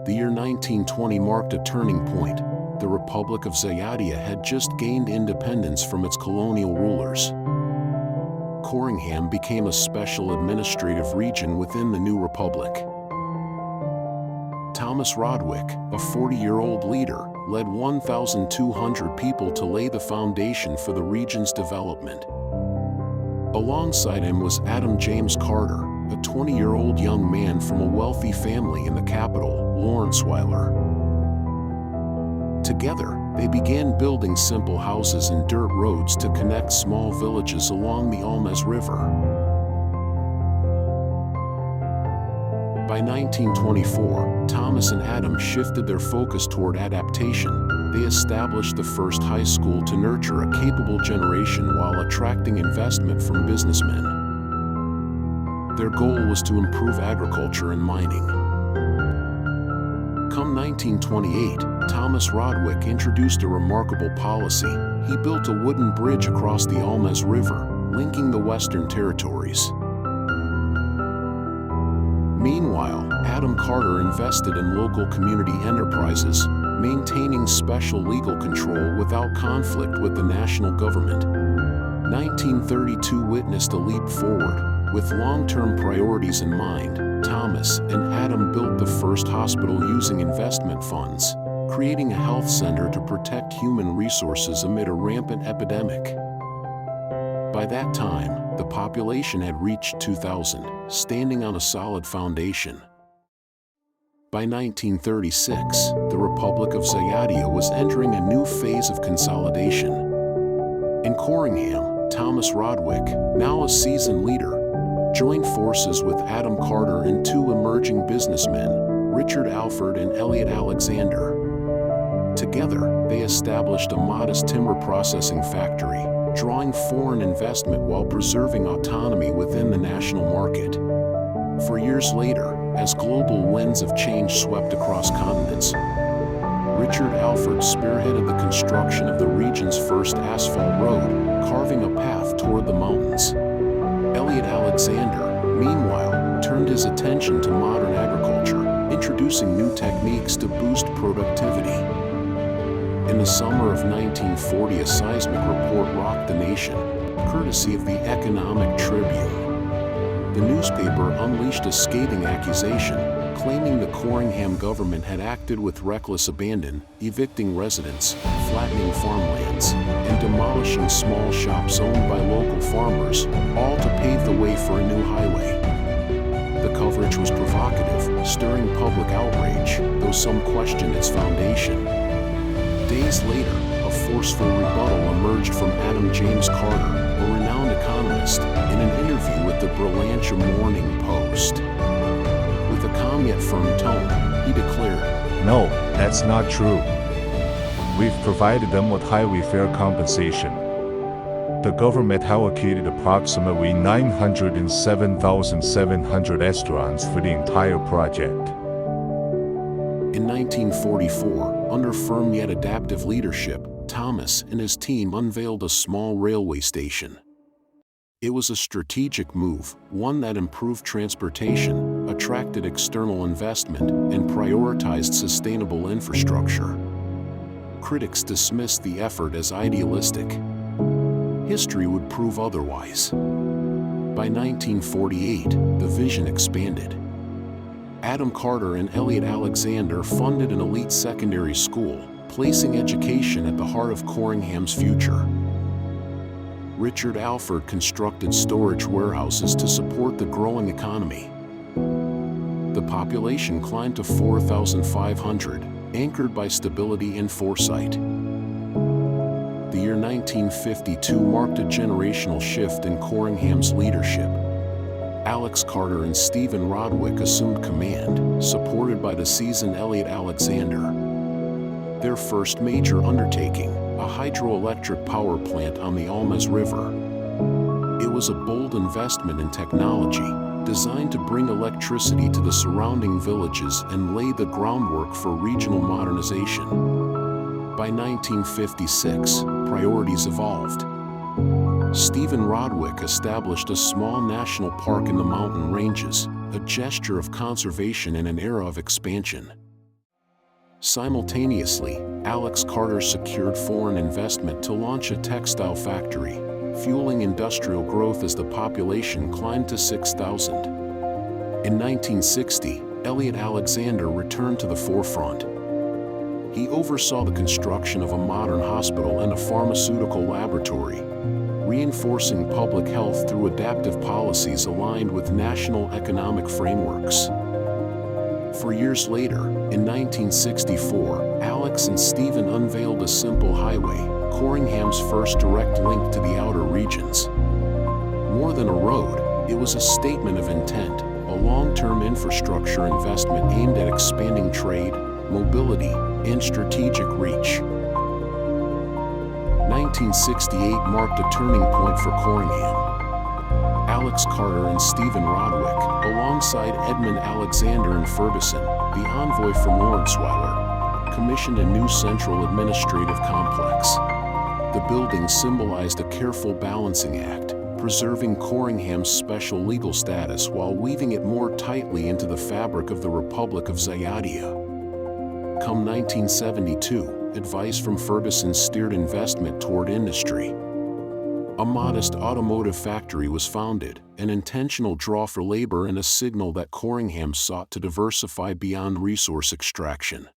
The year 1920 marked a turning point. The Republic of Zayatia had just gained independence from its colonial rulers. Corringham became a special administrative region within the new republic. Thomas Rodwick, a 40-year-old leader, led 1,200 people to lay the foundation for the region's development. Alongside him was Adam James Carter, a 20-year-old young man from a wealthy family in the capital, Lawrenceweiler. Together, they began building simple houses and dirt roads to connect small villages along the Almes River. By 1924, Thomas and Adam shifted their focus toward adaptation. They established the first high school to nurture a capable generation while attracting investment from businessmen. Their goal was to improve agriculture and mining. Come 1928, Thomas Rodwick introduced a remarkable policy. He built a wooden bridge across the Almes River, linking the Western Territories. Meanwhile, Adam Carter invested in local community enterprises, maintaining special legal control without conflict with the national government. 1932 witnessed a leap forward. With long-term priorities in mind, Thomas and Adam built the first hospital using investment funds, creating a health center to protect human resources amid a rampant epidemic. By that time, the population had reached 2,000, standing on a solid foundation. By 1936, the Republic of Zayatia was entering a new phase of consolidation. In Corringham, Thomas Rodwick, now a seasoned leader, joined forces with Adam Carter and two emerging businessmen, Richard Alford and Elliot Alexander. Together, they established a modest timber processing factory, drawing foreign investment while preserving autonomy within the national market. For years later, as global winds of change swept across continents, Richard Alford spearheaded the construction of the region's first asphalt road, carving a path toward the mountains. Elliot Alexander, meanwhile, turned his attention to modern agriculture, introducing new techniques to boost productivity. In the summer of 1940, a seismic report rocked the nation, courtesy of the Economic Tribune. The newspaper unleashed a scathing accusation, claiming the Corringham government had acted with reckless abandon, evicting residents, flattening farmlands, and demolishing small shops owned by local farmers, all to pave the way for a new highway. The coverage was provocative, stirring public outrage, though some questioned its foundation. Days later, a forceful rebuttal emerged from Adam James Carter, a renowned economist, in an interview with the Berlantia Morning Post. With a calm yet firm tone, he declared, "No, that's not true. We've provided them with highly fair compensation. The government allocated approximately 907,700 estrons for the entire project." In 1944, under firm yet adaptive leadership, Thomas and his team unveiled a small railway station. It was a strategic move, one that improved transportation, attracted external investment, and prioritized sustainable infrastructure. Critics dismissed the effort as idealistic. History would prove otherwise. By 1948, the vision expanded. Adam Carter and Elliot Alexander funded an elite secondary school, placing education at the heart of Corringham's future. Richard Alford constructed storage warehouses to support the growing economy. The population climbed to 4,500, anchored by stability and foresight. The year 1952 marked a generational shift in Corringham's leadership. Alex Carter and Stephen Rodwick assumed command, supported by the seasoned Elliot Alexander. Their first major undertaking, a hydroelectric power plant on the Almes River. It was a bold investment in technology, designed to bring electricity to the surrounding villages and lay the groundwork for regional modernization. By 1956, priorities evolved. Stephen Rodwick established a small national park in the mountain ranges, a gesture of conservation in an era of expansion. Simultaneously, Alex Carter secured foreign investment to launch a textile factory, fueling industrial growth as the population climbed to 6,000. In 1960, Elliot Alexander returned to the forefront. He oversaw the construction of a modern hospital and a pharmaceutical laboratory, reinforcing public health through adaptive policies aligned with national economic frameworks. 4 years later, in 1964, Alex and Stephen unveiled a simple highway, Corringham's first direct link to the outer regions. More than a road, it was a statement of intent, a long-term infrastructure investment aimed at expanding trade, mobility, and strategic reach. 1968 marked a turning point for Corringham. Alex Carter and Stephen Rodwick, alongside Edmund Alexander and Ferguson, the envoy from Lawrenceweiler, commissioned a new central administrative complex. The building symbolized a careful balancing act, preserving Corringham's special legal status while weaving it more tightly into the fabric of the Republic of Zayadia. Come 1972, advice from Ferguson steered investment toward industry. A modest automotive factory was founded, an intentional draw for labor and a signal that Corringham sought to diversify beyond resource extraction.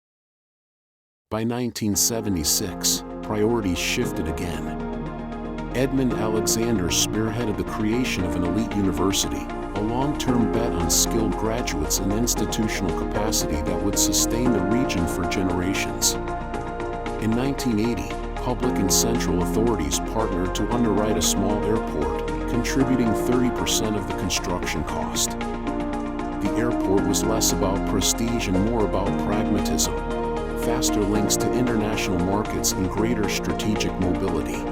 By 1976, priorities shifted again. Edmund Alexander spearheaded the creation of an elite university, a long-term bet on skilled graduates and institutional capacity that would sustain the region for generations. In 1980, public and central authorities partnered to underwrite a small airport, contributing 30% of the construction cost. The airport was less about prestige and more about pragmatism, faster links to international markets and greater strategic mobility.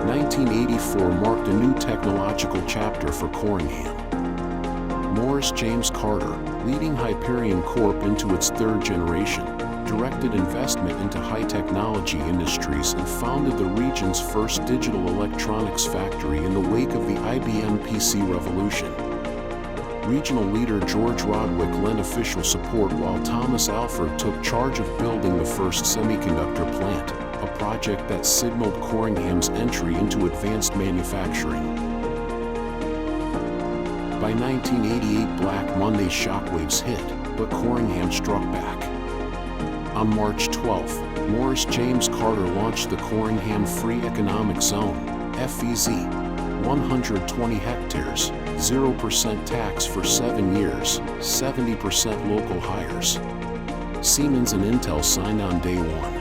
In 1984 marked a new technological chapter for Corringham. Morris James Carter, leading Hyperion Corp into its third generation, directed investment into high-technology industries and founded the region's first digital electronics factory in the wake of the IBM PC revolution. Regional leader George Rodwick lent official support while Thomas Alford took charge of building the first semiconductor plant, a project that signaled Corringham's entry into advanced manufacturing. By 1988, Black Monday shockwaves hit, but Corringham struck back. On March 12, Morris James Carter launched the Corringham Free Economic Zone, FEZ, 120 hectares, 0% tax for 7 years, 70% local hires. Siemens and Intel signed on day one.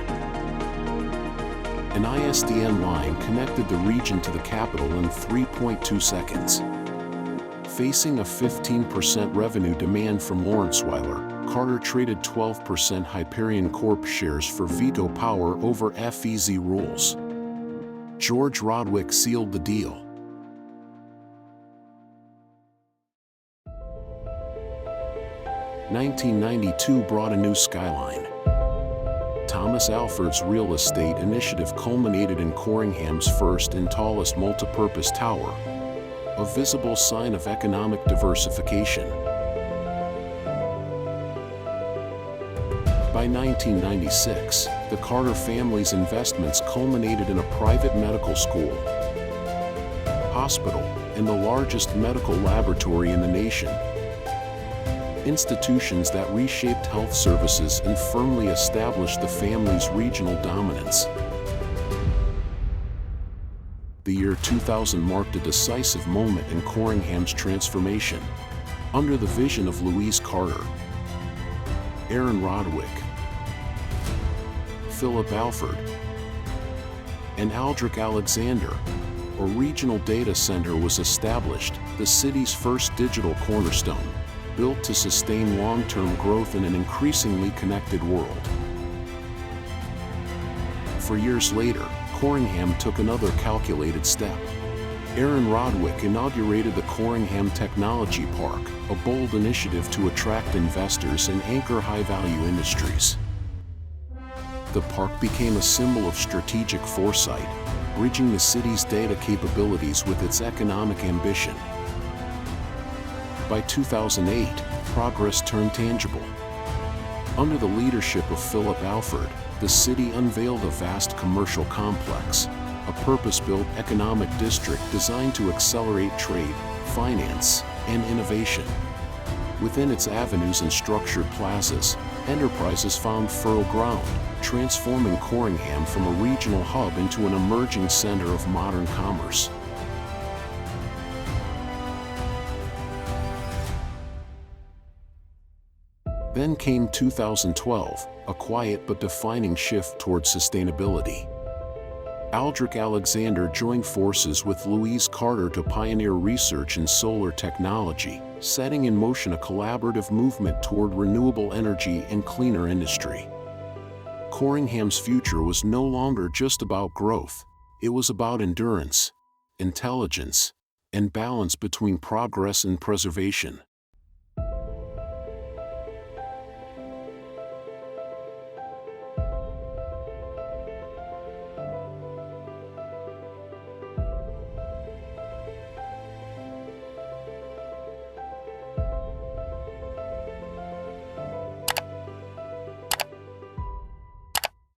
An ISDN line connected the region to the capital in 3.2 seconds. Facing a 15% revenue demand from Lawrenceweiler, Carter traded 12% Hyperion Corp shares for veto power over FEZ rules. George Rodwick sealed the deal. "1992 brought a new skyline. Thomas Alford's real estate initiative culminated in Corringham's first and tallest multipurpose tower, a visible sign of economic diversification. By 1996, the Carter family's investments culminated in a private medical school, hospital, and the largest medical laboratory in the nation. Institutions that reshaped health services and firmly established the family's regional dominance. The year 2000 marked a decisive moment in Corringham's transformation. Under the vision of Louise Carter, Aaron Rodwick, Philip Alford, and Aldrich Alexander, a regional data center was established, the city's first digital cornerstone, built to sustain long-term growth in an increasingly connected world. 4 years later, Corringham took another calculated step. Aaron Rodwick inaugurated the Corringham Technology Park, a bold initiative to attract investors and anchor high-value industries. The park became a symbol of strategic foresight, bridging the city's data capabilities with its economic ambition. By 2008, progress turned tangible. Under the leadership of Philip Alford, the city unveiled a vast commercial complex, a purpose-built economic district designed to accelerate trade, finance, and innovation. Within its avenues and structured plazas, enterprises found fertile ground, transforming Corringham from a regional hub into an emerging center of modern commerce. Then came 2012, a quiet but defining shift towards sustainability. Aldrich Alexander joined forces with Louise Carter to pioneer research in solar technology, setting in motion a collaborative movement toward renewable energy and cleaner industry. Corringham's future was no longer just about growth, it was about endurance, intelligence, and balance between progress and preservation.